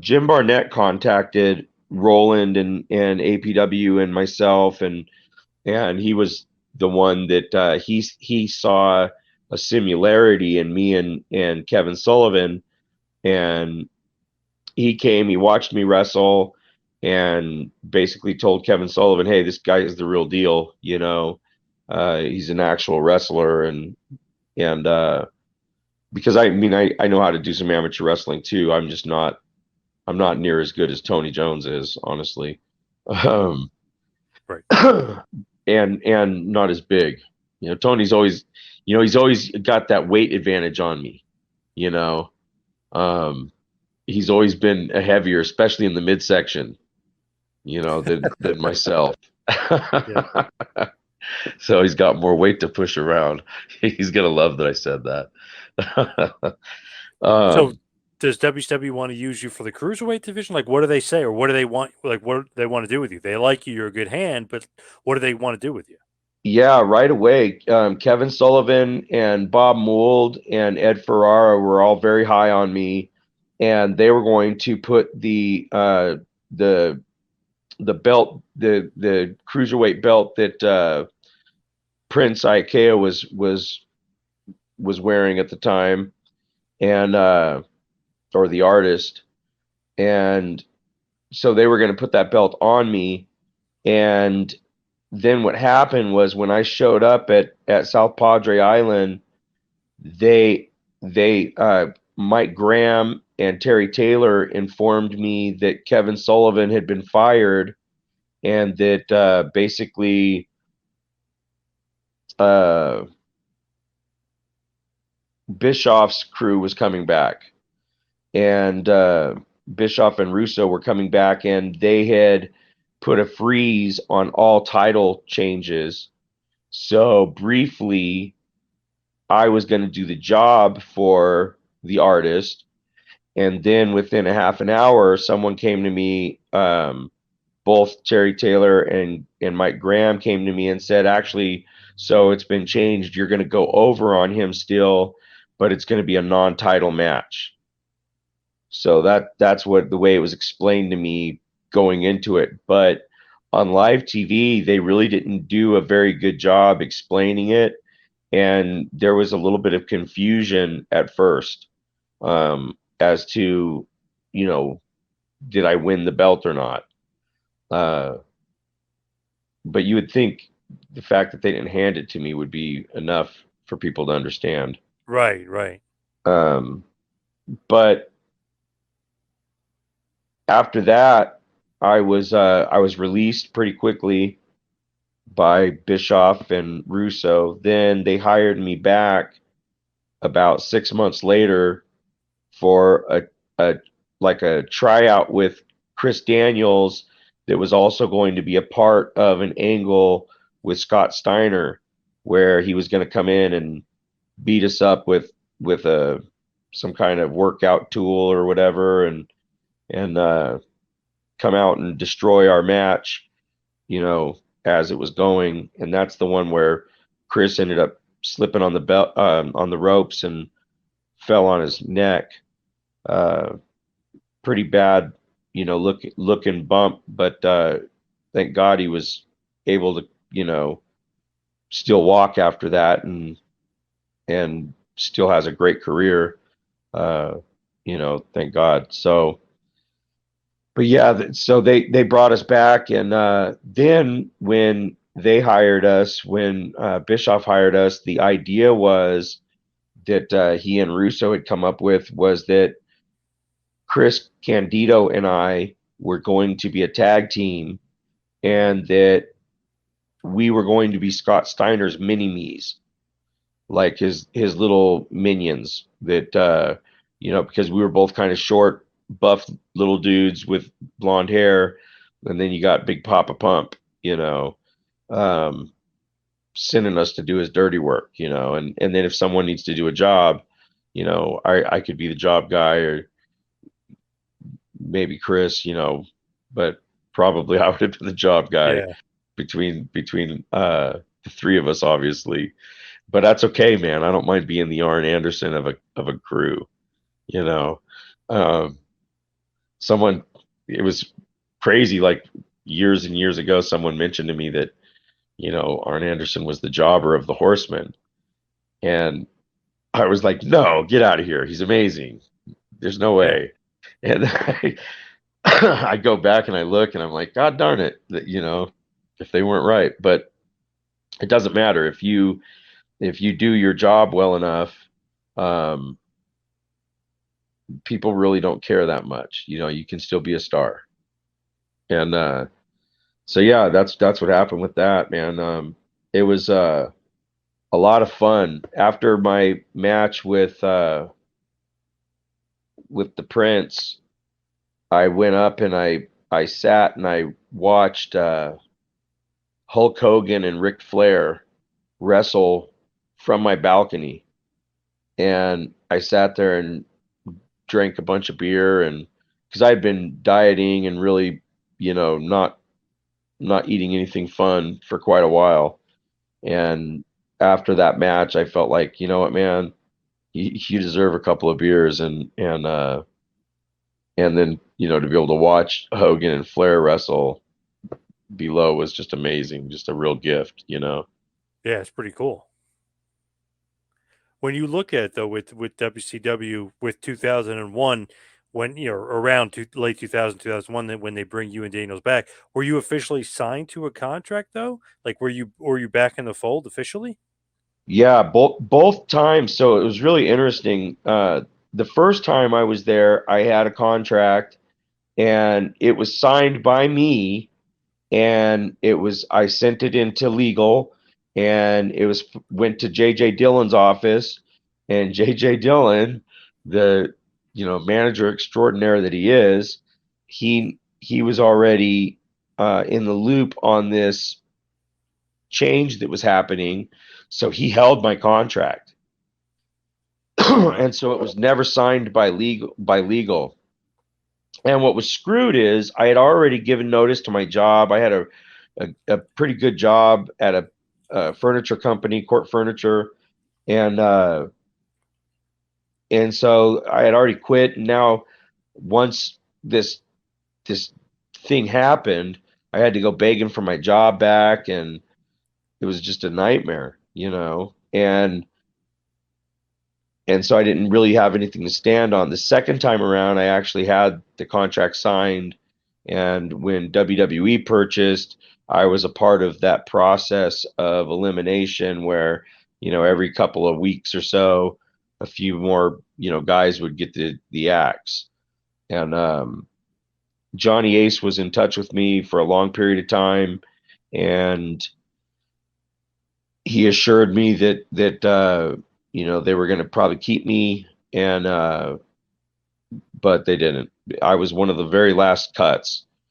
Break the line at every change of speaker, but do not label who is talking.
Jim Barnett contacted Roland and APW and myself, and he was the one that he saw a similarity in me and Kevin Sullivan, and he watched me wrestle, and basically told Kevin Sullivan, "Hey, this guy is the real deal. He's an actual wrestler." And because I mean I know how to do some amateur wrestling too. I'm not near as good as Tony Jones is, honestly. Um,
Right.
and not as big. Tony's always, he's always got that weight advantage on me. You know, um, he's always been a heavier, especially in the midsection. Than myself.
Yeah.
So he's got more weight to push around. He's gonna love that I said that.
So
um,
does WCW want to use you for the cruiserweight division? Like, what do they say, or what do they want? Like, what do they want to do with you? They like you; you're a good hand, but what do they want to do with you?
yeah, right away. Kevin Sullivan and Bob Mould and Ed Ferrara were all very high on me, and they were going to put the the belt, the cruiserweight belt that Prince Ikea was wearing at the time, and or the artist, and so they were going to put that belt on me. And then what happened was when I showed up at South Padre Island, they they Mike Graham and Terry Taylor informed me that Kevin Sullivan had been fired, and that basically uh, Bischoff's crew was coming back, and Bischoff and Russo were coming back, and they had put a freeze on all title changes. So briefly, I was going to do the job for the artist, and then within a half an hour, someone came to me. Both Terry Taylor and Mike Graham came to me and said, actually, so it's been changed. You're going to go over on him still, but it's going to be a non-title match. So that's what the way it was explained to me going into it. But on live TV, they really didn't do a very good job explaining it, and there was a little bit of confusion at first, as to, you know, did I win the belt or not? Uh, but you would think the fact that they didn't hand it to me would be enough for people to understand.
Right, right.
Um, but after that, I was released pretty quickly by Bischoff and Russo. Then they hired me back about 6 months later for a like a tryout with Chris Daniels that was also going to be a part of an angle with Scott Steiner, where he was going to come in and beat us up with a some kind of workout tool or whatever, and come out and destroy our match, as it was going. And that's the one where Chris ended up slipping on the belt, on the ropes, and fell on his neck. Uh, Pretty bad, looking bump, but thank God he was able to, still walk after that, and still has a great career. Uh, thank God. So, but yeah, so they brought us back, and then when they hired us, when Bischoff hired us, the idea was that he and Russo had come up with was that Chris Candido and I were going to be a tag team, and that we were going to be Scott Steiner's mini me's, like his little minions that because we were both kind of short, buff little dudes with blonde hair, and then you got Big Papa Pump, um, sending us to do his dirty work, and then if someone needs to do a job, I could be the job guy, or maybe Chris, but probably I would have been the job guy
Yeah.
between the three of us, obviously. But that's okay, man. I don't mind being the Arn Anderson of a crew, you know. Um, someone, it was crazy. Like years and years ago, someone mentioned to me that, Arn Anderson was the jobber of the Horsemen. And I was like, no, get out of here. He's amazing. There's no
Yeah.
way. And I go back and I look and I'm like, God darn it, that, if they weren't right. But it doesn't matter if you do your job well enough, um, people really don't care that much. You can still be a star. And so yeah, that's what happened with that, man. It was a lot of fun. After my match with the Prince, I went up and I sat and I watched Hulk Hogan and Ric Flair wrestle from my balcony. And I sat there and drank a bunch of beer, and because I'd been dieting and really, not eating anything fun for quite a while. And after that match, I felt like, you know what, man, you deserve a couple of beers, and then, to be able to watch Hogan and Flair wrestle below was just amazing, just a real gift.
Yeah, it's pretty cool. When you look at it though, with WCW with 2001, when around late 2000, 2001, when they bring you and Daniels back, were you officially signed to a contract though? Like were you back in the fold officially?
Yeah, both times. So it was really interesting. The first time I was there, I had a contract and it was signed by me, and I sent it into legal, and it was went to JJ Dillon's office, and JJ Dillon, the manager extraordinaire that he is, he was already in the loop on this change that was happening, so he held my contract.
Okay.
And so it was never signed by legal. And what was screwed is I had already given notice to my job. I had a pretty good job at a furniture company, Court Furniture, and so I had already quit. And now, once this thing happened, I had to go begging for my job back, and it was just a nightmare. And so I didn't really have anything to stand on. The second time around, I actually had the contract signed, and when WWE purchased, I was a part of that process of elimination where, every couple of weeks or so, a few more, guys would get the axe. And Johnny Ace was in touch with me for a long period of time, and he assured me that they were going to probably keep me, and but they didn't. I was one of the very last cuts,